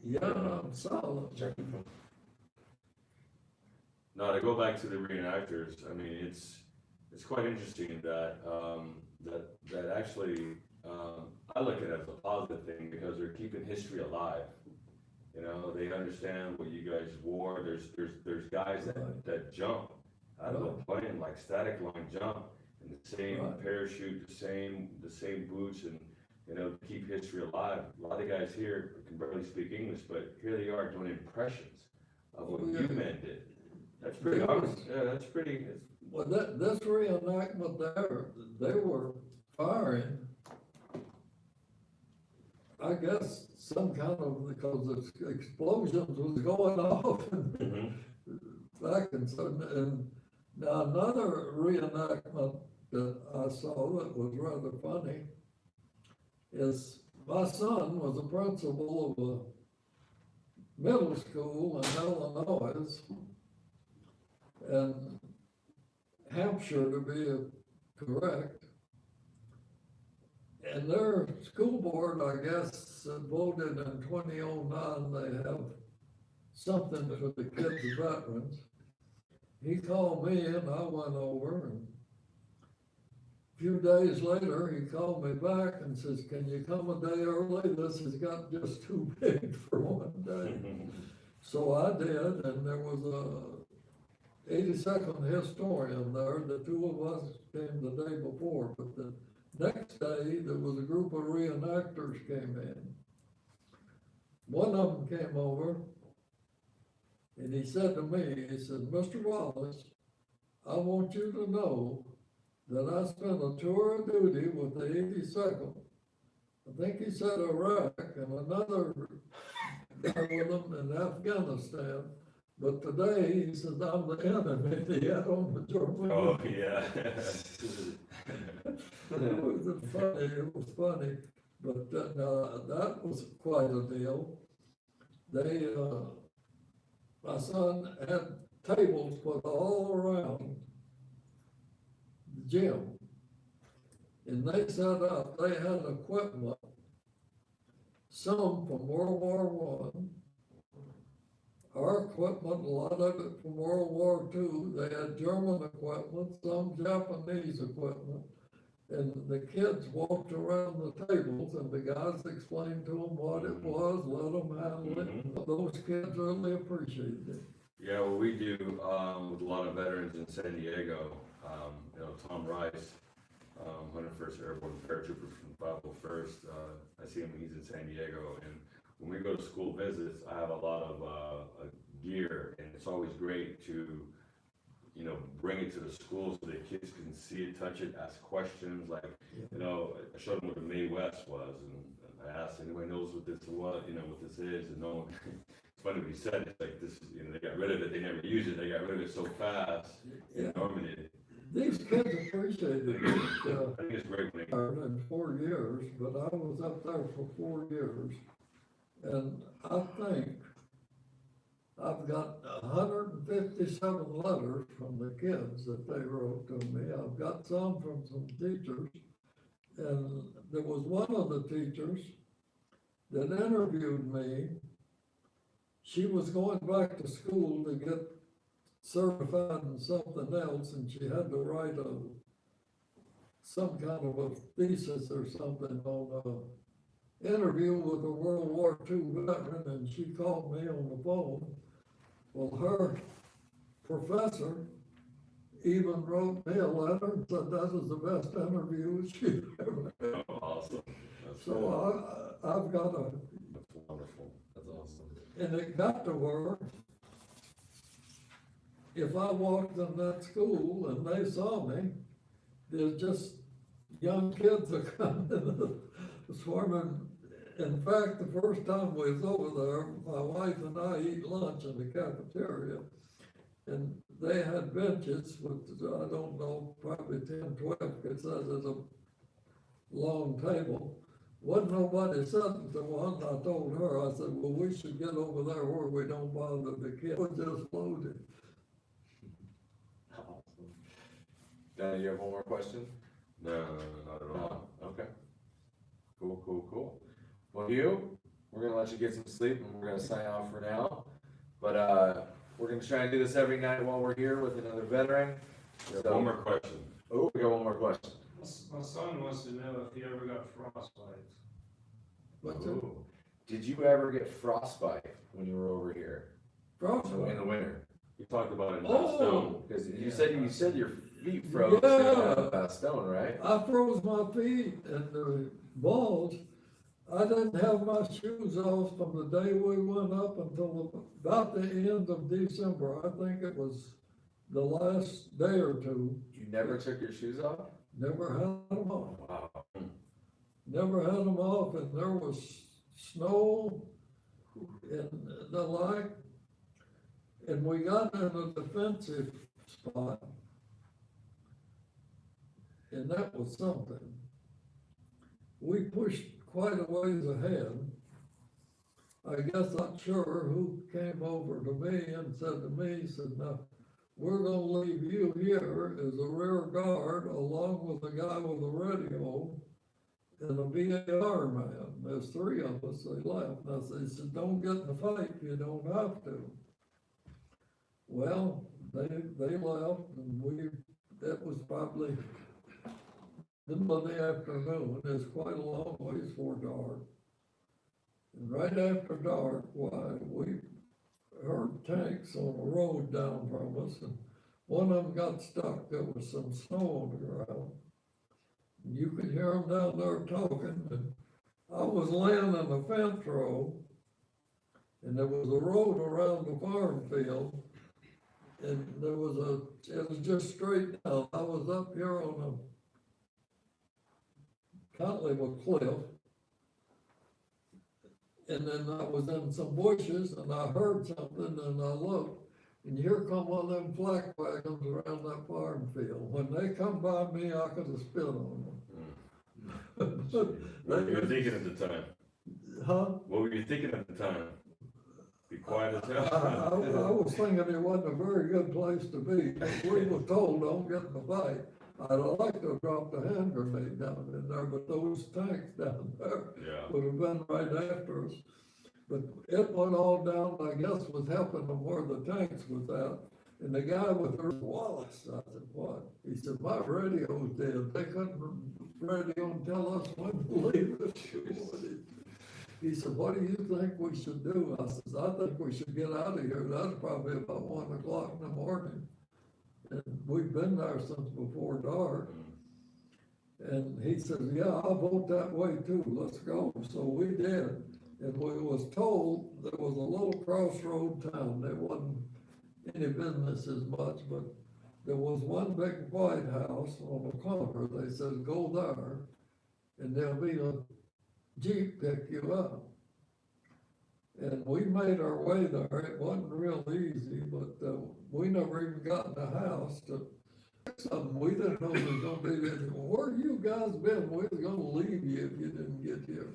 Yeah, I'm solid. No, to go back to the reenactors, I mean, it's quite interesting that, that actually, I look at it as a positive thing because they're keeping history alive. You know, they understand what you guys wore. There's guys that jump out of a plane, like static line jump, and the same parachute, the same boots, and, you know, keep history alive. A lot of guys here can barely speak English, but here they are doing impressions of what you men did. That's pretty honest. Yeah, that's pretty. Well, this reenactment there, they were firing, I guess, some kind of, because the explosions was going off back and now another reenactment that I saw that was rather funny is My son was a principal of a middle school in Illinois, and Hampshire to be correct. And their school board, I guess, voted in 2009, they have something for the kids of veterans. He called me and I went over, and a few days later, he called me back and says, can you come a day early? This has got just too big for one day. So I did, and there was a 82nd historian there. The two of us came the day before, but the next day, there was a group of reenactors came in. One of them came over, and he said to me, he said, Mr. Wallis, I want you to know that I spent a tour of duty with the 82nd. I think he said Iraq, and another guy with them in Afghanistan. But today, he says, I'm the enemy. He had on the German. Oh, yeah. It was funny, but that was quite a deal. They, my son had tables put all around the gym. And they set up, they had equipment, some from World War I, our equipment, a lot of it from World War II. They had German equipment, some Japanese equipment. And the kids walked around the tables and the guys explained to them what it was, let them handle it. Those kids really appreciated it. Yeah, well, we do, with a lot of veterans in San Diego, you know, Tom Rice, 101st Airborne paratrooper from 501st, I see him, he's in San Diego, and when we go to school visits, I have a lot of, gear, and it's always great to, you know, bring it to the school so the kids can see it, touch it, ask questions, like, you know, I showed them what the May West was, and I asked, anybody knows what this was, you know, what this is, and no one, it's funny what he said, it's like, this, you know, they got rid of it, they never used it, they got rid of it so fast, Yeah. Norman did. These kids appreciated it. I think it's great when they, In 4 years, but I was up there for 4 years. And I think I've got 157 letters from the kids that they wrote to me. I've got some from some teachers. And there was one of the teachers that interviewed me. She was going back to school to get certified in something else, and she had to write some kind of a thesis or something on an interview with a World War II veteran, and she called me on the phone. Well, her professor even wrote me a letter and said that was the best interview she ever had. oh, awesome. That's So good. I've got a, That's wonderful. That's awesome. and it got to where if I walked in that school and they saw me, there's just young kids that come in swarming. In fact, the first time we was over there, my wife and I eat lunch in the cafeteria, and they had benches with, I don't know, probably 10, 12 kids, as a long table. Wasn't nobody sitting at the one. I told her, I said, well, we should get over there where we don't bother the kids. We're just loaded. Now, you have one more question? No, not at all. No, okay. Cool. Well, Hugh, we're gonna let you get some sleep and we're gonna sign off for now. But, we're gonna try and do this every night while we're here with another veteran. So- One more question. Oh, we got one more question. My son wants to know if he ever got frostbite. What's it? Ooh. Did you ever get frostbite when you were over here? Frostbite? In the winter? You talked about it in Oh. stone. Because you said your feet froze in stone, right? I froze my feet and the balls. I didn't have my shoes off from the day we went up until about the end of December. I think it was the last day or two. You never took your shoes off? Never had them off. Wow. Never had them off, and there was snow and the like. And we got in a defensive spot. And that was something. We pushed quite a ways ahead. I guess not sure who came over to me and said to me, he said, "Now, we're gonna leave you here as a rear guard along with the guy with the radio and a VAR man." There's three of us, they left. And I said, he said, "Don't get in the fight if you don't have to." Well, they left and that was probably middle of the afternoon. It's quite a long ways before dark. And right after dark, why, we heard tanks on the road down from us, and one of them got stuck. There was some snow on the ground. And you could hear them down there talking, and I was laying in the fence row, and there was a road around the farm field, and it was just straight down. I was up here on kind of like a cliff. And then I was in some bushes and I heard something and I looked, and here come one of them flak wagons around that farm field. When they come by me, I could have spit on them. What were you thinking at the time? Huh? What were you thinking at the time? Be quiet as I hell? was thinking it wasn't a very good place to be. We were told, don't get in the fight. I'd like to have dropped a hand grenade down in there, but those tanks down there Yeah. would have been right after us. But it went all down, I guess, was helping them where the tanks was at. And the guy with the Wallace, I said, "What?" He said, "My radio's dead. They couldn't radio and tell us when to leave us." He said, "What do you think we should do?" I said, "I think we should get out of here." That's probably about 1 o'clock in the morning. And we've been there since before dark. And he said, "Yeah, I vote that way too. Let's go." So we did. And we was told there was a little crossroad town. There wasn't any business as much, but there was one big white house on the corner. They said, "Go there and there'll be a Jeep pick you up." And we made our way there. It wasn't real easy, but we never even got in the house to fix something. We didn't know there was gonna be this. "Where you guys been? We was gonna leave you if you didn't get here."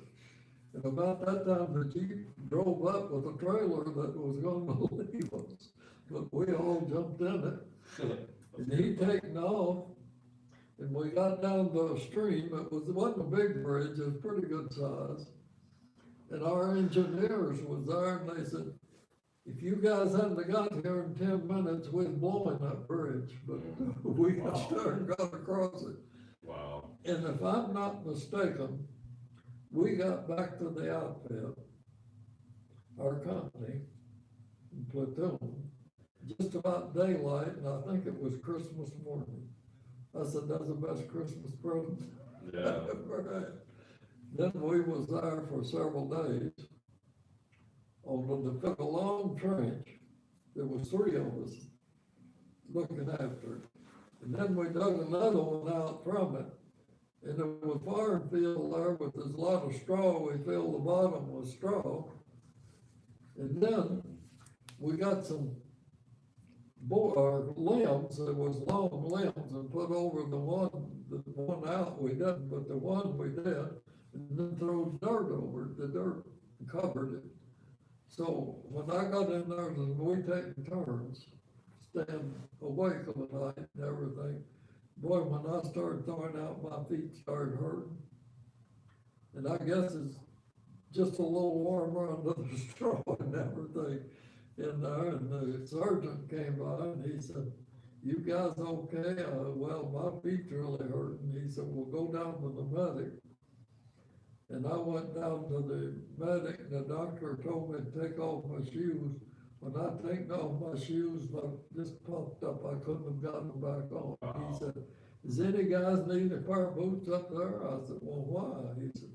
And about that time, the Jeep drove up with a trailer that was gonna leave us, but we all jumped in it. And he taken off, and we got down the stream. It wasn't a big bridge, it was pretty good size. And our engineers was there and they said, "If you guys hadn't got here in 10 minutes, we'd blowing that bridge." But we got there and got across it. Wow. And if I'm not mistaken, we got back to the outfit, our company, platoon, just about daylight, and I think it was Christmas morning. I said, "That's the best Christmas present I Yeah. ever had." Then we was there for several days on the long trench. There was three of us looking after it. And then we dug another one out from it. And there was a farm field there, but there's a lot of straw. We filled the bottom with straw. And then we got some limbs, there was long limbs, and put over the one out we didn't, but the one we did. And then throw dirt over it, the dirt covered it. So when I got in there, we taking turns, staying awake all night and everything. Boy, when I started throwing out, my feet started hurting. And I guess it's just a little warmer under the straw and everything in there. And the sergeant came by and he said, "You guys okay?" "Well, my feet's really hurting." He said, "We'll go down to the medic." And I went down to the medic, and the doctor told me to take off my shoes. When I taken off my shoes, my just popped up. I couldn't have gotten them back on. Wow. He said, "Does any guys need a pair of boots up there?" I said, "Well, why?" He said,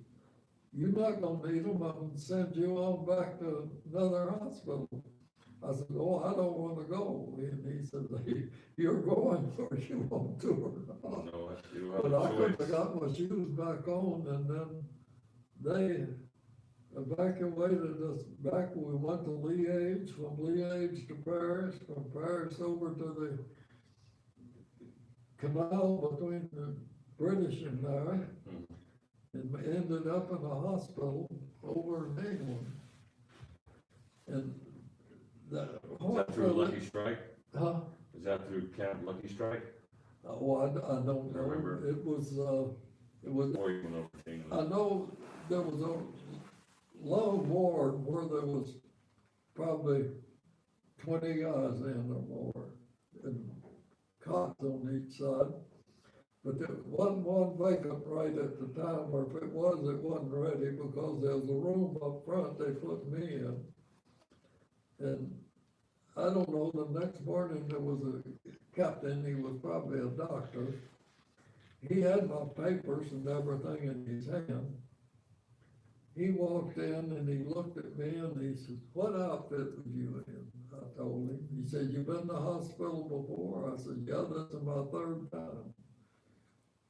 "You're not gonna need them. I'm gonna send you on back to another hospital." I said, "Oh, I don't wanna go." And he said, "You're going or you won't do or not." No, you have But I a couldn't have choice. got my shoes back on, and then they evacuated us back. We went to Liège, from Liège to Paris, from Paris over to the canal between the British and there. and ended up in a hospital over in England. And the Is that through Lucky Strike? Huh? Is that through Camp Lucky Strike? Oh, I don't know. Remember? It was, Or you went over to I England? know there was a long ward where there was probably 20 guys in or more, and cots on each side. But there wasn't one vacant right at the time, or if it wasn't ready, because there was a room up front they put me in. And I don't know, the next morning there was a captain, he was probably a doctor. He had my papers and everything in his hand. He walked in and he looked at me and he says, "What outfit was you in?" I told him. He said, "You been to the hospital before?" I said, "Yeah, this is my third time."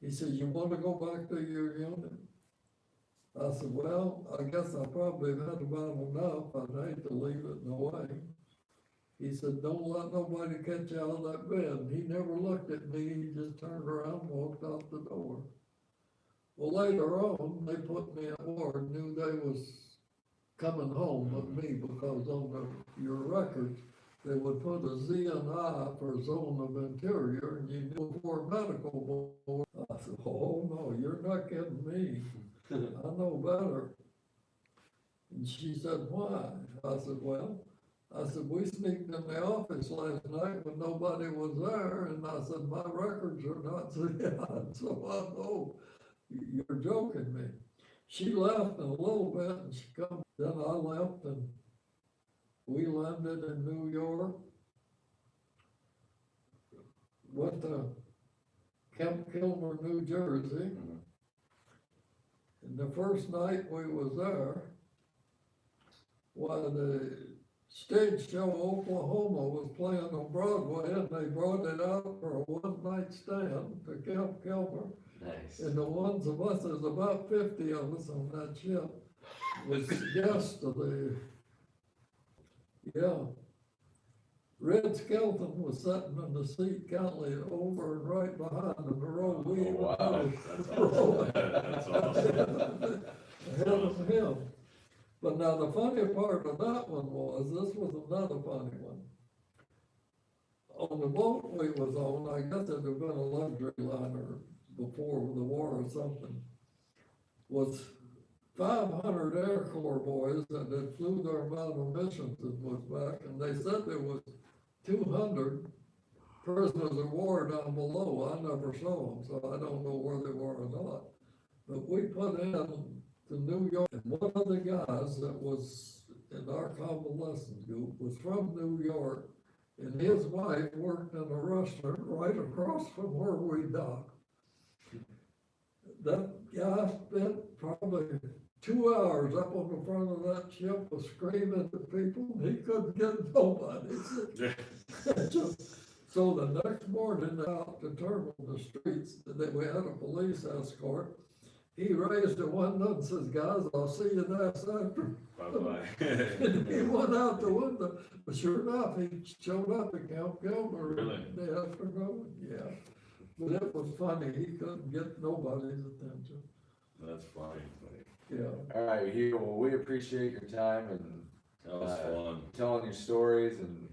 He said, "You want to go back to your unit?" I said, "Well, I guess I probably have had about enough. I'd hate to leave it in the way." He said, "Don't let nobody catch you out of that bed." He never looked at me, he just turned around and walked out the door. Well, later on, they put me at ward, knew they was coming home with me, because on your records, they would put a Z and I for zone of interior, and you knew before medical board. I said, "Oh, no, you're not kidding me. I know better." And she said, "Why?" I said, "Well," I said, "we sneaked in the office last night when nobody was there," and I said, "my records are not Z-I, so I know you're joking me." She left in a little bit and she come, then I left and we landed in New York. Went to Camp Kilmer, New Jersey. And the first night we was there, while the stage show Oklahoma was playing on Broadway, and they brought it out for a one-night stand to Camp Kilmer. Nice. And the ones of us, there's about 50 of us on that ship, was guests of the, yeah. Red Skelton was sitting in the seat county over and right behind in the row. We Oh, wow. That's awesome. Ahead of him. But now the funny part of that one was, this was another funny one. On the boat we was on, I guess it had been a luxury liner before the war or something, was 500 Air Corps boys that had flew their mountain missions and was back, and they said there was 200 prisoners of war down below. I never saw them, so I don't know where they were or not. But we put in to New York, and one of the guys that was in our convalescent group was from New York, and his wife worked in a restaurant right across from where we docked. That guy spent probably 2 hours up on the front of that ship was screaming at people. He couldn't get nobody. So the next morning out to terminal the streets, that we had a police escort. He raised the window and says, "Guys, I'll see you next after." Bye-bye. And he went out the window, but sure enough, he showed up at Camp Kilmer Really? the afternoon, yeah. But it was funny, he couldn't get nobody's attention, That's fine. yeah. All right, Hugh, well, we appreciate your time and That was fun. telling your stories and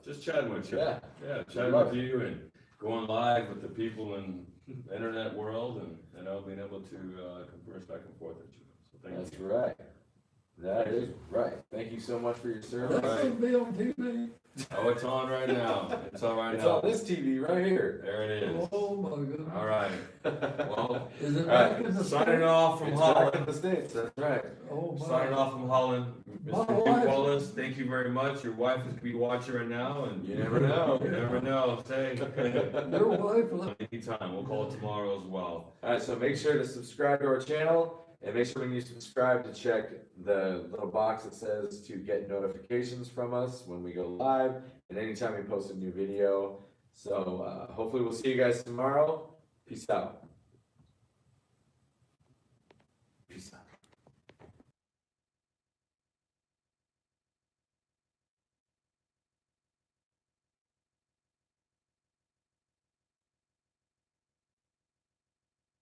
Just chatting with you. Yeah. Yeah, chatting with you and going live with the people in the internet world and, being able to converse back and forth with you. So thank that's you. right. That is right. Thank you so much for your service. That's gonna be on TV. Oh, it's on right now. It's on right It's now. on this TV right here. There it is. Oh, my goodness. All right. Well, Is it All right, back in the signing States? off from It's back in Holland. the States, that's right. Oh, my. Signing off from Holland. My Mr. Hugh wife- Wallis, thank you very much. Your wife is be watching right now and You never know. you never know. Say. Your wife, Anytime. We'll call it tomorrow as well. All right, so make sure to subscribe to our channel, and make sure when you subscribe to check the little box that says to get notifications from us when we go live, and anytime we post a new video. So hopefully we'll see you guys tomorrow. Peace out.